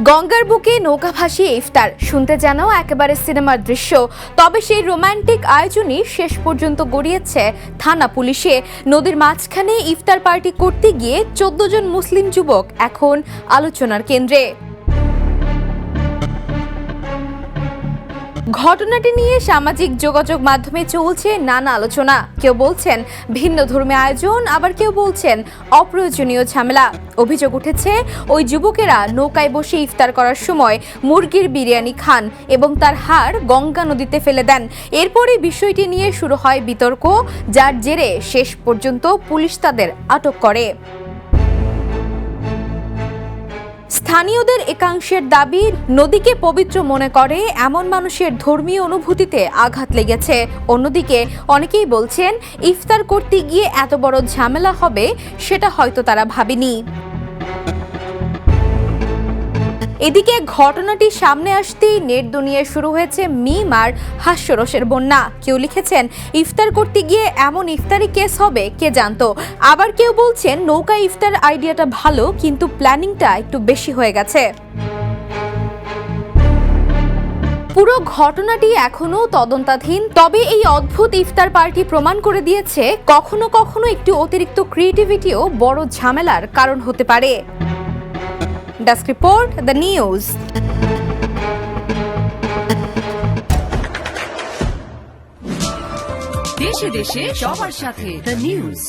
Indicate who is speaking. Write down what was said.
Speaker 1: গঙ্গার বুকে নৌকা ভাসিয়ে ইফতার শুনতে যেন একেবারে সিনেমার দৃশ্য। তবে সেই রোমান্টিক আয়োজনই শেষ পর্যন্ত গড়িয়েছে থানা পুলিশে। নদীর মাঝখানে ইফতার পার্টি করতে গিয়ে 14 জন মুসলিম যুবক এখন আলোচনার কেন্দ্রে। ঘটনাটি নিয়ে সামাজিক যোগাযোগ মাধ্যমে চলছে নানা আলোচনা। কেউ বলছেন ভিন্ন ধর্মী আয়োজন, আবার কেউ বলছেন অপ্রয়োজনীয় ঝামেলা। অভিযোগ উঠেছে ওই যুবকেরা নৌকায় বসে ইফতার করার সময় মুরগির বিরিয়ানি খান এবং তার হাড় গঙ্গা নদীতে ফেলে দেন। এরপরই বিষয়টি নিয়ে শুরু হয় বিতর্ক, যার জেরে শেষ পর্যন্ত পুলিশ তাদের আটক করে। স্থানীয়দের একাংশের দাবি, নদীকে পবিত্র মনে করে এমন মানুষের ধর্মীয় অনুভূতিতে আঘাত লেগেছে। অন্যদিকে অনেকেই বলছেন ইফতার করতে গিয়ে এত বড় ঝামেলা হবে সেটা হয়তো তারা ভাবেনি। এদিকে ঘটনাটি সামনে আসতেই নেট দুনিয়ায় শুরু হয়েছে মিম আর হাস্যরসের বন্যা। কেউ লিখেছেন ইফতার করতে গিয়ে এমন ইফতারি কেস হবে কে জানতো। আবার কেউ বলছেন নৌকা ইফতার আইডিয়াটা ভালো, কিন্তু প্ল্যানিংটা একটু বেশি হয়ে গেছে। পুরো ঘটনাটি এখনো তদন্তাধীন। তবে এই অদ্ভুত ইফতার পার্টি প্রমাণ করে দিয়েছে কখনো কখনো একটু অতিরিক্ত ক্রিয়েটিভিটিও বড় ঝামেলার কারণ হতে পারে। Desk report, the news.
Speaker 2: দেশে দেশে সবার সাথে, দ্য নিউজ।